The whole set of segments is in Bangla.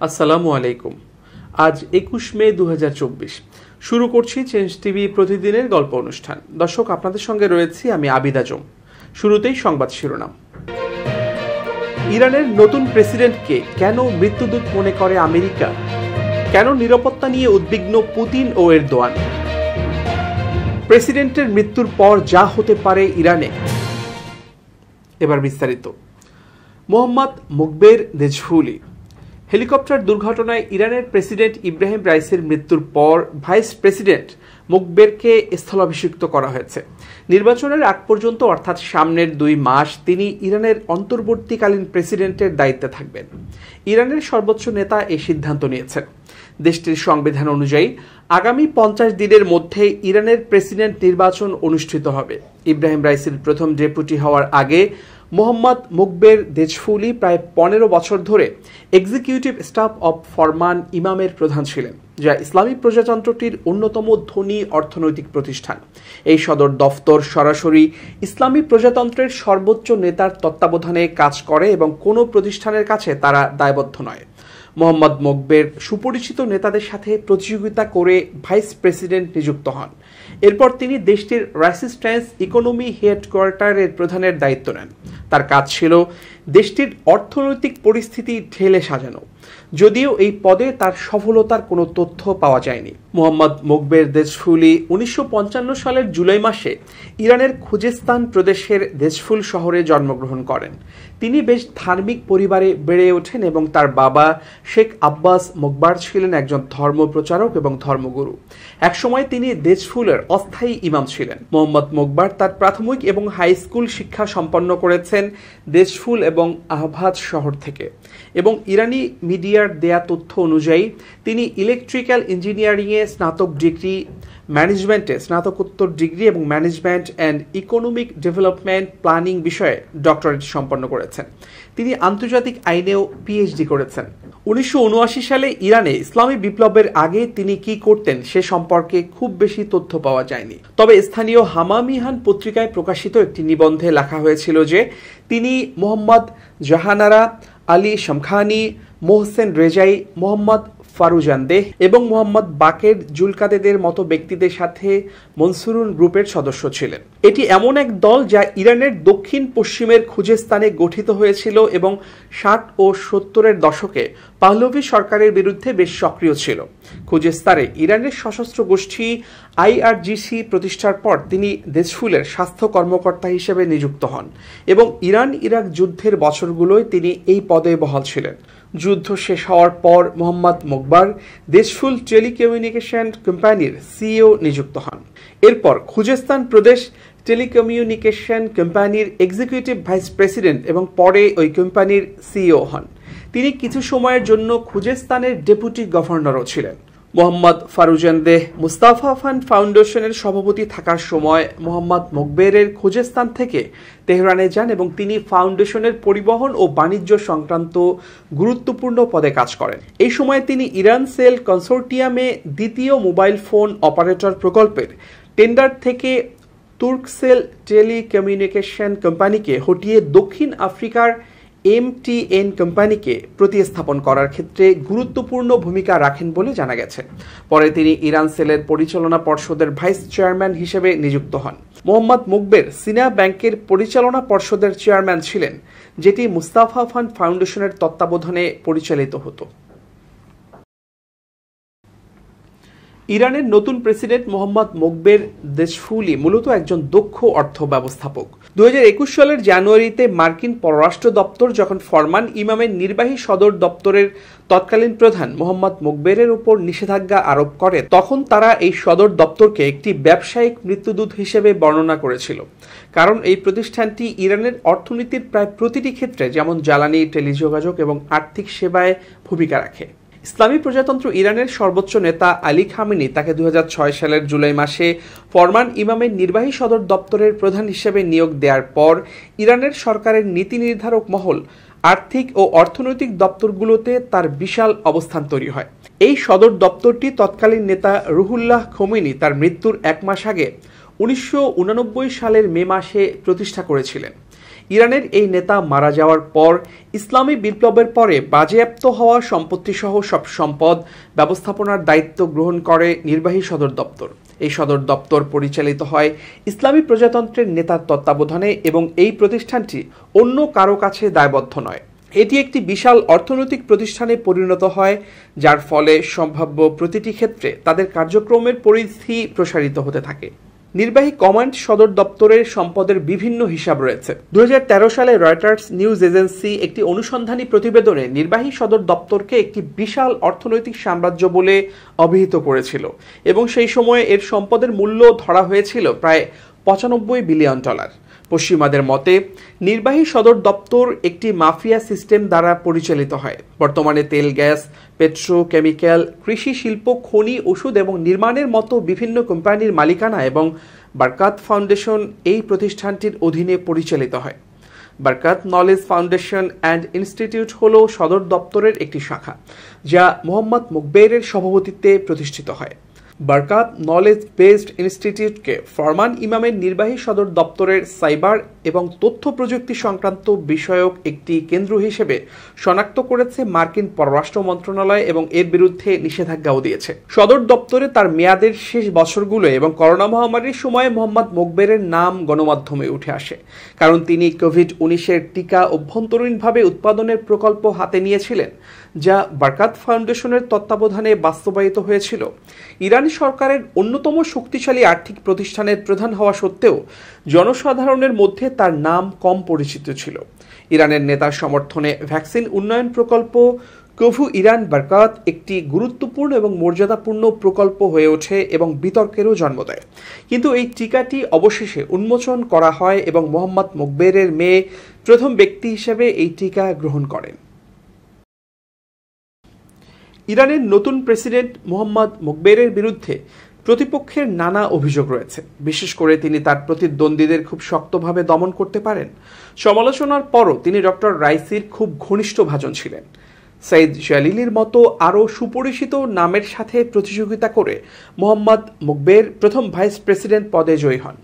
আসসালামু আলাইকুম। আজ 21 মে 2024। শুরু করছি চেঞ্জ টিভি প্রতিদিনের গল্প অনুষ্ঠান। দর্শক, আপনাদের সঙ্গে রয়েছি আমি আবিদ আজম। শুরুতেই সংবাদ শিরোনাম। ইরানের নতুন প্রেসিডেন্টকে কেন মৃত্যুদূত মনে করে আমেরিকা? কেন নিরাপত্তা নিয়ে উদ্বিগ্ন পুতিন ও এরদোয়ান? প্রেসিডেন্টের মৃত্যুর পর যা হতে পারে ইরানে। এবার বিস্তারিত। মোহাম্মদ মোকবের দেজফুলি। হেলিকপ্টার দুর্ঘটনায় ইরানের প্রেসিডেন্ট ইব্রাহিম রাইসির মৃত্যুর পর ভাইস প্রেসিডেন্ট মোকবেরকে স্থলাভিষিক্ত করা হয়েছে। নির্বাচনের আগ পর্যন্ত অর্থাৎ সামনের 2 মাস তিনি ইরানের অন্তর্বর্তীকালীন প্রেসিডেন্টের দায়িত্বে থাকবেন। ইরানের সর্বোচ্চ নেতা এই সিদ্ধান্ত নিয়েছেন। দেশটির সংবিধান অনুযায়ী আগামী 50 দিনের মধ্যে ইরানের প্রেসিডেন্ট নির্বাচন অনুষ্ঠিত হবে। ইব্রাহিম রাইসির প্রথম ডেপুটি হওয়ার আগে মোহাম্মদ মোকবের দেজফুলি প্রায় 15 বছর ধরে এক্সিকিউটিভ স্টাফ অব ফরমান ইমামের প্রধান ছিলেন, যা ইসলামী প্রজাতন্ত্রটির অন্যতম ধনী অর্থনৈতিক প্রতিষ্ঠান। এই সদর দফতর সরাসরি ইসলামী প্রজাতন্ত্রের সর্বোচ্চ নেতার তত্ত্বাবধানে কাজ করে এবং কোনো প্রতিষ্ঠানের কাছে তারা দায়বদ্ধ নয়। মোহাম্মদ মোকবের সুপরিচিত নেতাদের সাথে প্রতিযোগিতা করে ভাইস প্রেসিডেন্ট নিযুক্ত হন। এরপর তিনি দেশটির রেসিস্ট্যান্স ইকোনমি হেডকোয়ার্টারের প্রধানের দায়িত্ব নেন। তার কাজ ছিল দেশটির অর্থনৈতিক পরিস্থিতি ঢেলে সাজানো, যদিও এই পদে তার সফলতার কোনো তথ্য পাওয়া যায়নি। মোহাম্মদ মোকবের দেজফুলি 1955 সালের জুলাই মাসে ইরানের খুজেস্তান প্রদেশের দেজফুল শহরে জন্মগ্রহণ করেন। তিনি বেশ ধার্মিক পরিবারে বেড়ে ওঠেন এবং তার বাবা শেখ আব্বাস মোকবার ছিলেন একজন ধর্মপ্রচারক এবং ধর্মগুরু। একসময় তিনি দেজফুলের অস্থায়ী ইমাম ছিলেন। মোহাম্মদ মোকবার তার প্রাথমিক এবং হাই স্কুল শিক্ষা সম্পন্ন করেছেন দেজফুল এবং আহভাজ শহর থেকে, এবং ইরানি মিডিয়ার দেয়া তথ্য অনুযায়ী তিনি ইলেকট্রিক্যাল ইঞ্জিনিয়ারিংয়ে স্নাতক ডিগ্রি, ম্যানেজমেন্টে স্নাতকোত্তর ডিগ্রি এবং management and economic development planning বিষয়ে ডক্টরেট সম্পন্ন করেছেন। তিনি আন্তর্জাতিক আইনেও পিএইচডি করেছেন। 1979 সালে ইরানে ইসলামী বিপ্লবের আগে তিনি কি করতেন সে সম্পর্কে খুব বেশি তথ্য পাওয়া যায়নি। তবে স্থানীয় হামামিহান পত্রিকায় প্রকাশিত একটি নিবন্ধে লেখা হয়েছিল যে তিনি Mohammad Jahanara, Ali Shamkhani, Mohsen Rezaei, Mohammad Forouzandeh এবং মোহাম্মদ বাকের জুলকাদেদের মতো ব্যক্তিদের সাথে মনসুরুন গ্রুপের সদস্য ছিলেন। এটি এমন এক দল যা ইরানের দক্ষিণ পশ্চিমের খুজেস্তানে গঠিত হয়েছিল এবং 60 ও 70-এর দশকে পাহলভি সরকারের বিরুদ্ধে বেশ সক্রিয় ছিল। খুজেস্তানে ইরানের সশস্ত্র গোষ্ঠী IRGC প্রতিষ্ঠার পর তিনি দেজফুলের স্বাস্থ্য কর্মকর্তা হিসেবে নিযুক্ত হন এবং ইরান ইরাক যুদ্ধের বছরগুলোয় তিনি এই পদে বহাল ছিলেন। যুদ্ধ শেষ হওয়ার পর মোহাম্মদ মোকবার দেজফুল টেলিকমিউনিকেশন কোম্পানির সিইও নিযুক্ত হন। এরপর খুজেস্তান প্রদেশ টেলিকমিউনিকেশন কোম্পানির এক্সিকিউটিভ ভাইস প্রেসিডেন্ট এবং পরে ওই কোম্পানির সিইও হন। তিনি কিছু সময়ের জন্য খুজেস্তানের ডেপুটি গভর্নরও ছিলেন। মোহাম্মদ ফারুজানদেহ মুস্তাফা ফান্ড ফাউন্ডেশনের সভাপতি থাকার সময় মোহাম্মদ মোকবেরের খুজেস্তান থেকে তেহরানে যান এবং তিনি ফাউন্ডেশনের পরিবহন ও বাণিজ্য সংক্রান্ত গুরুত্বপূর্ণ পদে কাজ করেন। এই সময় তিনি ইরান সেল কনসোর্টিয়ামে দ্বিতীয় মোবাইল ফোন অপারেটর প্রকল্পের টেন্ডার থেকে তুর্কসেল টেলিকমিউনিকেশন কোম্পানিকে হটিয়ে দক্ষিণ আফ্রিকার MTN কোম্পানিকে প্রতিস্থাপন করার ক্ষেত্রে গুরুত্বপূর্ণ ভূমিকা রাখেন বলে জানা গেছে। পরে তিনি ইরান সেলের পরিচালনা পর্ষদের ভাইস চেয়ারম্যান হিসেবে নিযুক্ত হন। মোহাম্মদ মোকবের সিনা ব্যাংকের পরিচালনা পর্ষদের চেয়ারম্যান ছিলেন, যেটি মুস্তাফা ফান্ড ফাউন্ডেশনের তত্ত্বাবধানে পরিচালিত হতো। ইরানের নতুন প্রেসিডেন্ট মোহাম্মদ মোকবের দেজফুলি মূলত একজন দক্ষ অর্থ ব্যবস্থাপক। 2021 সালের জানুয়ারিতে মার্কিন পররাষ্ট্র দপ্তর যখন ফরমান ইমামের নির্বাহী সদর দপ্তরের তৎকালীন প্রধান মোহাম্মদ মোকবেরের উপর নিষেধাজ্ঞা আরোপ করে, তখন তারা এই সদর দপ্তরকে একটি ব্যবসায়িক মৃত্যুদূত হিসেবে বর্ণনা করেছিল, কারণ এই প্রতিষ্ঠানটি ইরানের অর্থনীতির প্রায় প্রতিটি ক্ষেত্রে যেমন জ্বালানি, টেলিযোগাযোগ এবং আর্থিক সেবায় ভূমিকা রাখে। ইসলামী প্রজাতন্ত্র ইরানের সর্বোচ্চ নেতা আলী খামেনি তাকে 2006 সালের জুলাই মাসে ফরমান ইমামের নির্বাহী সদর দপ্তরের প্রধান হিসেবে নিয়োগ দেওয়ার পর ইরানের সরকারের নীতি নির্ধারক মহল আর্থিক ও অর্থনৈতিক দপ্তরগুলোতে তার বিশাল অবস্থান তৈরি হয়। এই সদর দপ্তরটি তৎকালীন নেতা রুহুল্লাহ খোমেনি তার মৃত্যুর 1 মাস আগে 1989 সালের মে মাসে প্রতিষ্ঠা করেছিলেন। ইরানের এই নেতা মারা যাওয়ার পর ইসলামী বিপ্লবের পরে বাজেয়াপ্ত হওয়া সম্পত্তিসহ সব সম্পদ ব্যবস্থাপনার দায়িত্ব গ্রহণ করে নির্বাহী সদর দপ্তর। এই সদর দপ্তর পরিচালিত হয় ইসলামী প্রজাতন্ত্রের নেতার তত্ত্বাবধানে এবং এই প্রতিষ্ঠানটি অন্য কারো কাছে দায়বদ্ধ নয়। এটি একটি বিশাল অর্থনৈতিক প্রতিষ্ঠানে পরিণত হয়, যার ফলে সম্ভাব্য প্রতিটি ক্ষেত্রে তাদের কার্যক্রমের পরিধি প্রসারিত হতে থাকে। নির্বাহী কমান্ড সদর দপ্তরের সম্পদের বিভিন্ন হিসাব রয়েছে। 2013 সালে রয়টার্স নিউজ এজেন্সি একটি অনুসন্ধানী প্রতিবেদনে নির্বাহী সদর দপ্তরকে একটি বিশাল অর্থনৈতিক সাম্রাজ্য বলে অভিহিত করেছিল এবং সেই সময়ে এর সম্পদের মূল্য ধরা হয়েছিল প্রায় $95 বিলিয়ন। পশ্চিমাদের মতে নির্বাহী সদর দপ্তর একটি মাফিয়া সিস্টেম দ্বারা পরিচালিত হয়। বর্তমানে তেল, গ্যাস, পেট্রোকেমিক্যাল, কৃষি শিল্প, খনি, ওষুধ এবং নির্মাণের মতো বিভিন্ন কোম্পানির মালিকানা এবং বারকাত ফাউন্ডেশন এই প্রতিষ্ঠানটির অধীনে পরিচালিত হয়। বারকাত নলেজ ফাউন্ডেশন অ্যান্ড ইনস্টিটিউট হল সদর দপ্তরের একটি শাখা, যা মোহাম্মদ মুকবেরের সভাপতিত্বে প্রতিষ্ঠিত হয়। বারকাত নলেজ বেসড ইনস্টিটিউটকে ফরমান ইমামের নির্বাহী সদর দপ্তরের সাইবার এবং তথ্য প্রযুক্তি সংক্রান্ত বিষয়ক একটি কেন্দ্র হিসেবে শনাক্ত করেছে মার্কিন পররাষ্ট্র মন্ত্রণালয় এবং এর বিরুদ্ধে নিষেধাজ্ঞাও দিয়েছে। সদর দপ্তরে তার মেয়াদের শেষ বছরগুলো এবং করোনা মহামারীর সময়ে মোহাম্মদ মুকবেরের নাম গণমাধ্যমে উঠে আসে, কারণ তিনি কোভিড-19 টিকা অভ্যন্তরীণভাবে উৎপাদনের প্রকল্প হাতে নিয়েছিলেন, যা বারকাত ফাউন্ডেশনের তত্ত্বাবধানে বাস্তবায়িত হয়েছিল। ইরান সরকারের অন্যতম শক্তিশালী আর্থিক প্রতিষ্ঠানের প্রধান হওয়া সত্ত্বেও জনসাধারণের মধ্যে তার নাম কম পরিচিত ছিল। ইরানের নেতার সমর্থনে ভ্যাকসিন উন্নয়ন প্রকল্প কভু ইরান বারকাত একটি গুরুত্বপূর্ণ এবং মর্যাদাপূর্ণ প্রকল্প হয়ে ওঠে এবং বিতর্কেরও জন্ম দেয়। কিন্তু এই টিকাটি অবশেষে উন্মোচন করা হয় এবং মোহাম্মদ মুকবেরের মেয়ে প্রথম ব্যক্তি হিসেবে এই টিকা গ্রহণ করেন। ইরানের নতুন প্রেসিডেন্ট মোহাম্মদ মুকবেরের বিরুদ্ধে প্রতিপক্ষের নানা অভিযোগ রয়েছে, বিশেষ করে তিনি তার প্রতিদ্বন্দ্বীদের খুব শক্তভাবে দমন করতে পারেন। সমালোচনার পরও তিনি ডক্টর রাইসির খুব ঘনিষ্ঠ ভাজন ছিলেন। সাইদ জালিলির মতো আরও সুপরিচিত নামের সাথে প্রতিযোগিতা করে মোহাম্মদ মুকবের প্রথম ভাইস প্রেসিডেন্ট পদে জয়ী হন।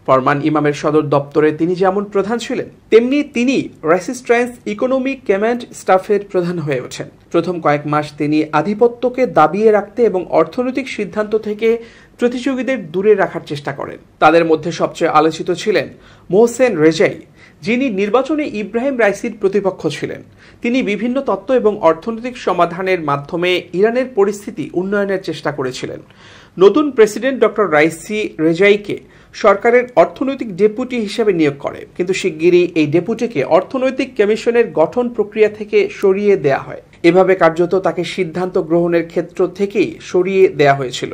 ফরমান ইমামের সদর দপ্তরে তিনি যেমন প্রধান ছিলেন, তেমনি তিনি রেসিস্ট্যান্স ইকোনমিক কমান্ড স্টাফের প্রধান হয়ে ওঠেন। প্রথম কয়েক মাস তিনি আধিপত্যকে দাবিয়ে রাখতে এবং অর্থনৈতিক সিদ্ধান্ত থেকে প্রতিযোগীদের দূরে রাখার চেষ্টা করেন। তাদের মধ্যে সবচেয়ে আলোচিত ছিলেন মোহসেন রেজাই, যিনি নির্বাচনে ইব্রাহিম রাইসির প্রতিপক্ষ ছিলেন। তিনি বিভিন্ন তত্ত্ব এবং অর্থনৈতিক সমাধানের মাধ্যমে ইরানের পরিস্থিতি উন্নয়নের চেষ্টা করেছিলেন। নতুন প্রেসিডেন্ট ডক্টর রাইসি রেজাইকে সরকারের অর্থনৈতিক ডেপুটি হিসেবে নিয়োগ করে, কিন্তু শিগগিরই এই ডেপুটিকে অর্থনৈতিক কমিশনের গঠন প্রক্রিয়া থেকে সরিয়ে দেয়া হয়। এভাবে কার্যত তাকে সিদ্ধান্ত গ্রহণের ক্ষেত্র থেকেই সরিয়ে দেয়া হয়েছিল।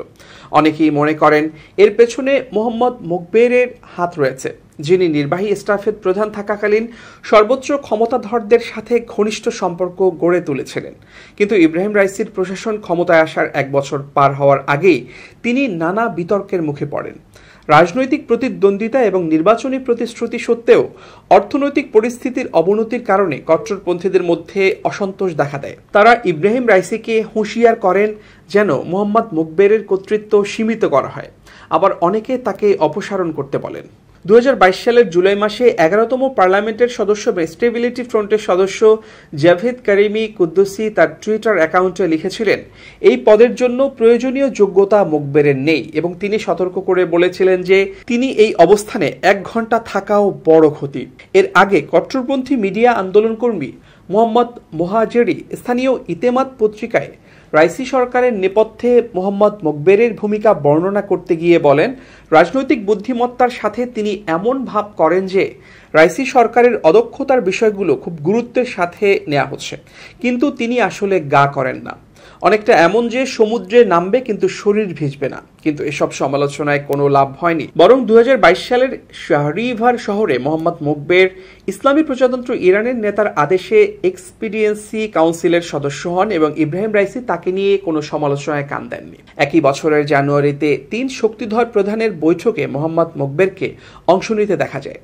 অনেকেই মনে করেন এর পেছনে মোহাম্মদ মুকবেরের হাত রয়েছে, যিনি নির্বাহী স্টাফের প্রধান থাকাকালীন সর্বোচ্চ ক্ষমতাধরদের সাথে ঘনিষ্ঠ সম্পর্ক গড়ে তুলেছিলেন। কিন্তু ইব্রাহিম রাইসির প্রশাসন ক্ষমতায় আসার 1 বছর পার হওয়ার আগেই তিনি নানা বিতর্কের মুখে পড়েন। রাজনৈতিক প্রতিদ্বন্দ্বিতা এবং নির্বাচনী প্রতিশ্রুতি সত্ত্বেও অর্থনৈতিক পরিস্থিতির অবনতির কারণে কট্টরপন্থীদের মধ্যে অসন্তোষ দেখা দেয়। তারা ইব্রাহিম রাইসিকে হুঁশিয়ার করেন যেন মোহাম্মদ মুকবেরের কর্তৃত্ব সীমিত করা হয়, আবার অনেকে তাকে অপসারণ করতে বলেন। 2022 সালের জুলাই মাসে 11তম পার্লামেন্টের সদস্য বা স্টেবিলিটি ফ্রন্টের সদস্য জাভেদ কারিমি কুদ্দুসি তার টুইটার অ্যাকাউন্টে লিখেছিলেন, এই পদের জন্য প্রয়োজনীয় যোগ্যতা মুকবেরের নেই এবং তিনি সতর্ক করে বলেছিলেন যে তিনি এই অবস্থানে 1 ঘন্টা থাকাও বড় ক্ষতি। এর আগে কট্টরপন্থী মিডিয়া আন্দোলনকর্মী মোহাম্মদ মোহাজেরি স্থানীয় ইতেমাদ পত্রিকায় রাইসি সরকারের নেপথ্যে মোহাম্মদ মুকবেরের ভূমিকা বর্ণনা করতে গিয়ে বলেন, রাজনৈতিক বুদ্ধিমত্তার সাথে তিনি এমন ভাব করেন যে রাইসি সরকারের অদক্ষতার বিষয়গুলো খুব গুরুত্বের সাথে নেওয়া হচ্ছে, কিন্তু তিনি আসলে গা করেন না। অনেকটা এমন যে সমুদ্রে নামবে কিন্তু শরীর ভিজবে না। কিন্তু এসব সমালোচনায় কোনো লাভ হয়নি, বরং 2022 সালের শাহরিভার শহরে মোহাম্মদ মুকবের ইসলামী প্রজাতন্ত্র ইরানের নেতার আদেশে এক্সপিডিয়েন্সি কাউন্সিলের সদস্য হন এবং ইব্রাহিম রাইসি তাকে নিয়ে কোনো সমালোচনায় কান দেননি। একই বছরের জানুয়ারিতে 3 শক্তিধর প্রধানের বৈঠকে মোহাম্মদ মুকবেরকে অংশ নিতে দেখা যায়,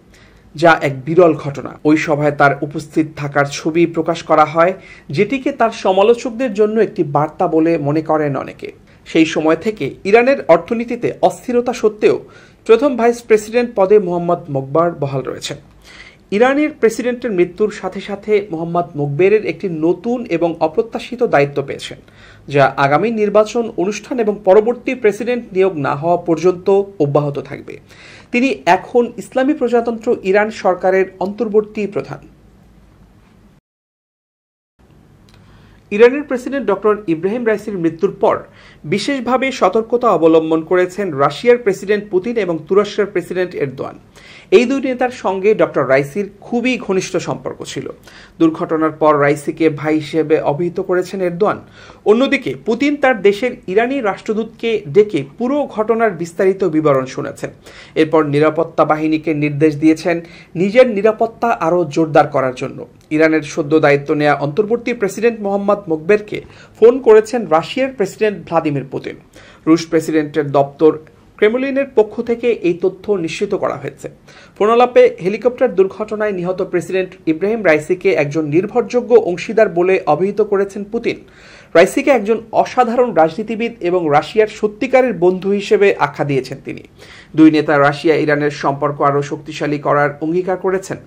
যা এক বিরল ঘটনা। ওই সভায় তার উপস্থিত থাকার ছবি প্রকাশ করা হয়, যেটিকে তার সমালোচকদের জন্য একটি বার্তা বলে মনে করেন অনেকে। সেই সময় থেকে ইরানের অর্থনীতিতে অস্থিরতা সত্ত্বেও প্রথম ভাইস প্রেসিডেন্ট পদে মোহাম্মদ মোকবার বহাল রয়েছেন। ইরানের প্রেসিডেন্টের মৃত্যুর সাথে সাথে মোহাম্মদ মোকবেরের একটি নতুন এবং অপ্রত্যাশিত দায়িত্ব পেয়েছেন, যা আগামী নির্বাচন অনুষ্ঠান এবং পরবর্তী প্রেসিডেন্ট নিয়োগ না হওয়া পর্যন্ত অব্যাহত থাকবে। তিনি এখন ইসলামী প্রজাতন্ত্র ইরান সরকারের অন্তর্বর্তী প্রধান। ইরানের প্রেসিডেন্ট ডক্টর ইব্রাহিম রাইসির মৃত্যুর পর বিশেষভাবে সতর্কতা অবলম্বন করেছেন রাশিয়ার প্রেসিডেন্ট পুতিন এবং তুরস্কের প্রেসিডেন্ট এরদোয়ান। এই দুই নেতার সঙ্গে ডক্টর রাইসির খুবই ঘনিষ্ঠ সম্পর্ক ছিল। দুর্ঘটনার পর রাইসিকে ভাই হিসেবে অভিহিত করেছেন এরদোয়ান। অন্যদিকে পুতিন তার দেশের ইরানি রাষ্ট্রদূতকে ডেকে পুরো ঘটনার বিস্তারিত বিবরণ শুনেছেন। এরপর নিরাপত্তা বাহিনীকে নির্দেশ দিয়েছেন নিজের নিরাপত্তা আরও জোরদার করার জন্য। ইরানের সদ্য দায়িত্ব নেওয়া অন্তর্বর্তী প্রেসিডেন্ট মোহাম্মদ মোকবেরকে ফোন করেছেন রাশিয়ার প্রেসিডেন্ট ভ্লাদিমির পুতিন। রুশ প্রেসিডেন্টের দপ্তর ক্রেমলিনের পক্ষ থেকে এই তথ্য নিশ্চিত করা হয়েছে। ফোনালাপে হেলিকপ্টার দুর্ঘটনায় নিহত প্রেসিডেন্ট ইব্রাহিম রাইসিকে একজন নির্ভরযোগ্য অংশীদার বলে অভিহিত করেছেন পুতিন। রাইসিকে একজন অসাধারণ রাজনীতিবিদ এবং রাশিয়ার সত্যিকারের বন্ধু হিসেবে আখ্যা দিয়েছেন তিনি। দুই নেতা রাশিয়া ইরানের সম্পর্ক আরও শক্তিশালী করার অঙ্গীকার করেছেন।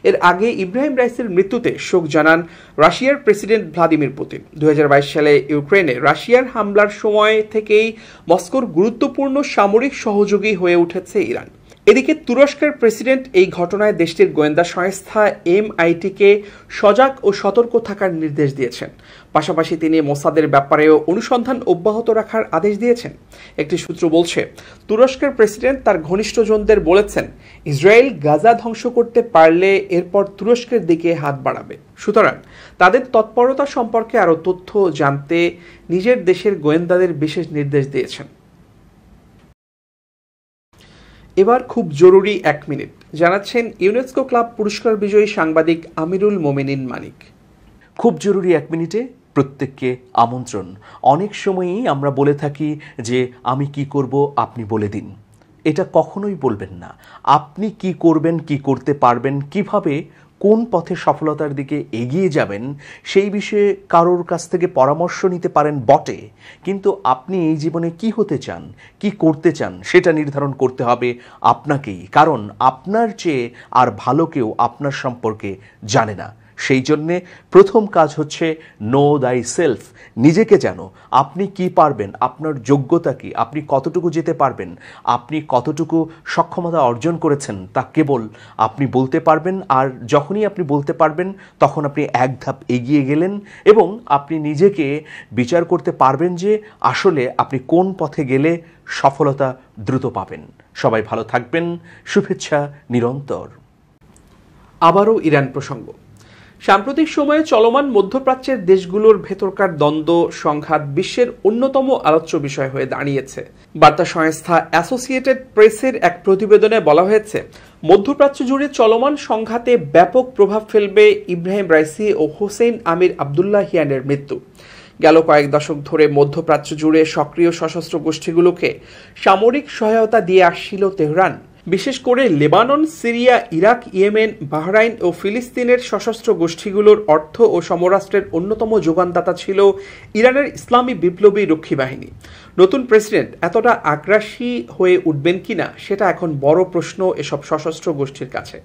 এর আগে ইব্রাহিম রাইসির মৃত্যুতে শোক জানান রাশিয়ার প্রেসিডেন্ট ভ্লাদিমির পুতিন। 2022 সালে ইউক্রেনে রাশিয়ার হামলার সময় থেকেই মস্কোর গুরুত্বপূর্ণ সামরিক সহযোগী হয়ে উঠেছে ইরান। এদিকে তুরস্কের প্রেসিডেন্ট এই ঘটনায় দেশটির গোয়েন্দা সংস্থা MITকে সজাগ ও সতর্ক থাকার নির্দেশ দিয়েছেন। পাশাপাশি তিনি মোসাদের ব্যাপারেও অনুসন্ধান অব্যাহত রাখার আদেশ দিয়েছেন। একটি সূত্র বলছে, তুরস্কের প্রেসিডেন্ট তার ঘনিষ্ঠজনদের বলেছেন ইসরায়েল গাজা ধ্বংস করতে পারলে এরপর তুরস্কের দিকে হাত বাড়াবে। সুতরাং তাদের তৎপরতা সম্পর্কে আরও তথ্য জানতে নিজের দেশের গোয়েন্দাদের বিশেষ নির্দেশ দিয়েছেন। এবার খুব জরুরি 1 মিনিট জানাচ্ছেন ইউনেস্কো ক্লাব পুরস্কার বিজয়ী সাংবাদিক আমিরুল মোমিনিন মানিক। খুব জরুরি 1 মিনিটে প্রত্যেককে আমন্ত্রণ। অনেক সময়ই আমরা বলে থাকি যে আমি কি করব আপনি বলে দিন। এটা কখনোই বলবেন না। আপনি কি করবেন, কি করতে পারবেন, কিভাবে কোন পথে সফলতার দিকে এগিয়ে যাবেন সেই বিষয়ে কারোর কাছ থেকে পরামর্শ নিতে পারেন বটে, কিন্তু আপনি এই জীবনে কি হতে চান, কি করতে চান সেটা নির্ধারণ করতে হবে আপনাকেই। কারণ আপনার চেয়ে আর ভালো কেউ আপনার সম্পর্কে জানে না। সেই জন্যে প্রথম কাজ হচ্ছে নো দাই সেলফ। নিজেকে জানো, আপনি কি পারবেন, আপনার যোগ্যতা কি, আপনি কতটুকু যেতে পারবেন, আপনি কতটুকু সক্ষমতা অর্জন করেছেন তা কেবল আপনি বলতে পারবেন। আর যখনই আপনি বলতে পারবেন তখন আপনি এক ধাপ এগিয়ে গেলেন এবং আপনি নিজেকে বিচার করতে পারবেন যে আসলে আপনি কোন পথে গেলে সফলতা দ্রুত পাবেন। সবাই ভালো থাকবেন। শুভেচ্ছা নিরন্তর। আবারও ইরান প্রসঙ্গ। সাম্প্রতিক সময়ে চলমান মধ্যপ্রাচ্যের দেশগুলোর ভেতরকার দ্বন্দ্ব সংঘাত বিশ্বের অন্যতম আলোচ্য বিষয় হয়ে দাঁড়িয়েছে। বার্তা সংস্থা অ্যাসোসিয়েটেড প্রেসের এক প্রতিবেদনে বলা হয়েছে, মধ্যপ্রাচ্য জুড়ে চলমান সংঘাতে ব্যাপক প্রভাব ফেলবে ইব্রাহিম রাইসি ও হোসেইন আমির আবদুল্লাহিয়ানের মৃত্যু। গেল কয়েক দশক ধরে মধ্যপ্রাচ্য জুড়ে সক্রিয় সশস্ত্র গোষ্ঠীগুলোকে সামরিক সহায়তা দিয়ে আসছিল তেহরান। বিশেষ করে Lebanon, Syria, Iraq, Yemen, Bahrain ও ফিলিস্তিনের সশস্ত্র গোষ্ঠীগুলোর অর্থ ও সমরাষ্ট্রের অন্যতম যোগানদাতা ছিল ইরানের ইসলামী বিপ্লবী রক্ষী বাহিনী। নতুন প্রেসিডেন্ট এতটা আগ্রাসী হয়ে উঠবেন কিনা সেটা এখন বড় প্রশ্ন এসব সশস্ত্র গোষ্ঠীর কাছে।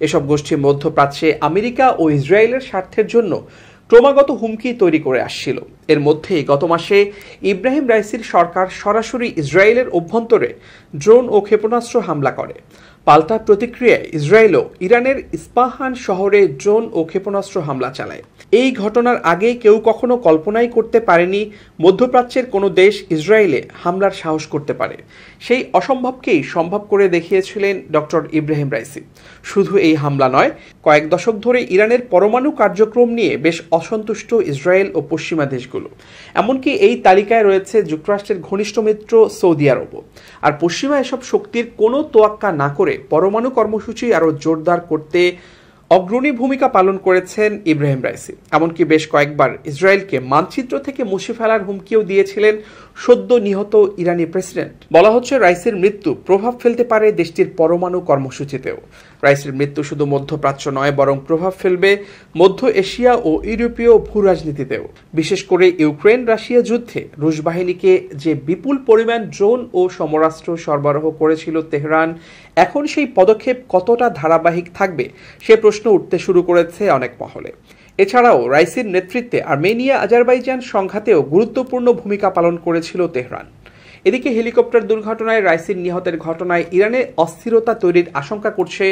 এসব গোষ্ঠী মধ্যপ্রাচ্যে আমেরিকা ও ইসরায়েলের স্বার্থের জন্য ক্রমাগত হুমকি তৈরি করে আসছিল। এর মধ্যেই গত মাসে ইব্রাহিম রাইসির সরকার সরাসরি ইসরায়েলের অভ্যন্তরে ড্রোন ও ক্ষেপণাস্ত্র হামলা করে। পাল্টা প্রতিক্রিয়ায় ইসরায়েলও ইরানের ইস্পাহান শহরে ড্রোন ও ক্ষেপণাস্ত্র হামলা চালায়। এই ঘটনার আগে কেউ কখনো কল্পনাই করতে পারেনি মধ্যপ্রাচ্যের কোনো দেশ ইসরায়েলে হামলার সাহস করতে পারে। সেই অসম্ভবকেই সম্ভব করে দেখিয়েছিলেন ডক্টর ইব্রাহিম রাইসি। শুধু এই হামলা নয়, কয়েক দশক ধরে ইরানের পরমাণু কার্যক্রম নিয়ে বেশ অসন্তুষ্ট ইসরায়েল ও পশ্চিমা দেশগুলো। এমনকি এই তালিকায় রয়েছে যুক্তরাষ্ট্রের ঘনিষ্ঠ মিত্র সৌদি আরবও। আর পশ্চিমা এসব শক্তির কোনো তোয়াক্কা না করে পরমাণু কর্মসূচি আরও জোরদার করতে অগ্রণী ভূমিকা পালন করেছেন ইব্রাহিম রাইসি। এমনকি বেশ কয়েকবার ইসরায়েলকে মানচিত্র থেকে মুছে ফেলার হুমকিও দিয়েছিলেন সদ্য নিহত ইরানি প্রেসিডেন্ট। বলা হচ্ছে রাইসির মৃত্যু প্রভাব ফেলতে পারে দেশটির পরমাণু কর্মসূচিতেও। রাইসির মৃত্যু শুধু মধ্যপ্রাচ্য নয়, বরং প্রভাব ফেলবে মধ্য এশিয়া ও ইউরোপীয় ভূরাজনীতিতেও। বিশেষ করে ইউক্রেন রাশিয়া যুদ্ধে রুশ বাহিনীকে যে বিপুল পরিমাণ ড্রোন ও সমরাস্ত্র সরবরাহ করেছিল তেহরান, এখন সেই পদক্ষেপ কতটা ধারাবাহিক থাকবে সে প্রশ্ন উঠতে শুরু করেছে অনেক মহলে। এছাড়াও রাইসির নেতৃত্বে আর্মেনিয়া আজারবাইজান সংঘাতেও গুরুত্বপূর্ণ ভূমিকা পালন করেছিল তেহরান। এদিকে হেলিকপ্টার দুর্ঘটনায় রাইসির নিহতের ঘটনায় ইরানে অস্থিরতা তৈরির আশঙ্কা করছে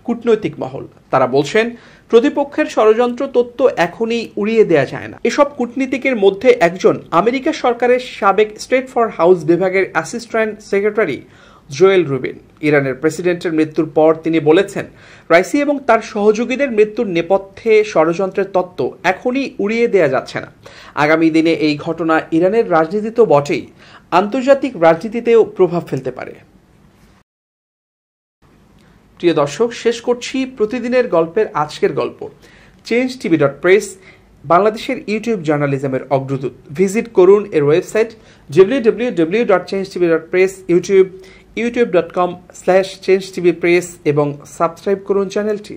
কূটনৈতিক মহল। তারা বলছেন, প্রতিপক্ষের ষড়যন্ত্র তথ্য এখনই উড়িয়ে দেয়া যায় না। এসব কূটনীতিকের মধ্যে একজন আমেরিকা সরকারের সাবেক স্টেট ফর হাউস বিভাগের অ্যাসিস্ট্যান্ট সেক্রেটারি জোয়েল রুবিন। ইরানের প্রেসিডেন্টের মৃত্যুর পর তিনি বলেছেন, রাইসি এবং তার সহযোগীদের মৃত্যুর নেপথ্যে ষড়যন্ত্রের তত্ত্ব এখনই উড়িয়ে দেয়া যাচ্ছে না। আগামী দিনে এই ঘটনা ইরানের রাজনীতি তো বটেই, আন্তর্জাতিক রাজনীতিতেও প্রভাব ফেলতে পারে। প্রিয় দর্শক, শেষ করছি প্রতিদিনের গল্পের আজকের গল্প। changetv.press বাংলাদেশের ইউটিউব জার্নালিজমের অগ্রদূত। ভিজিট করুন এর ওয়েবসাইট www.changetv.press, youtube.com/changetvpress এবং সাবস্ক্রাইব করুন চ্যানেলটি।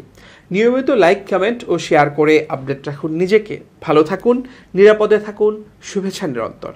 নিয়মিত লাইক, কমেন্ট ও শেয়ার করে আপডেট রাখুন নিজেকে। ভালো থাকুন, নিরাপদে থাকুন, শুভেচ্ছা নিরন্তর।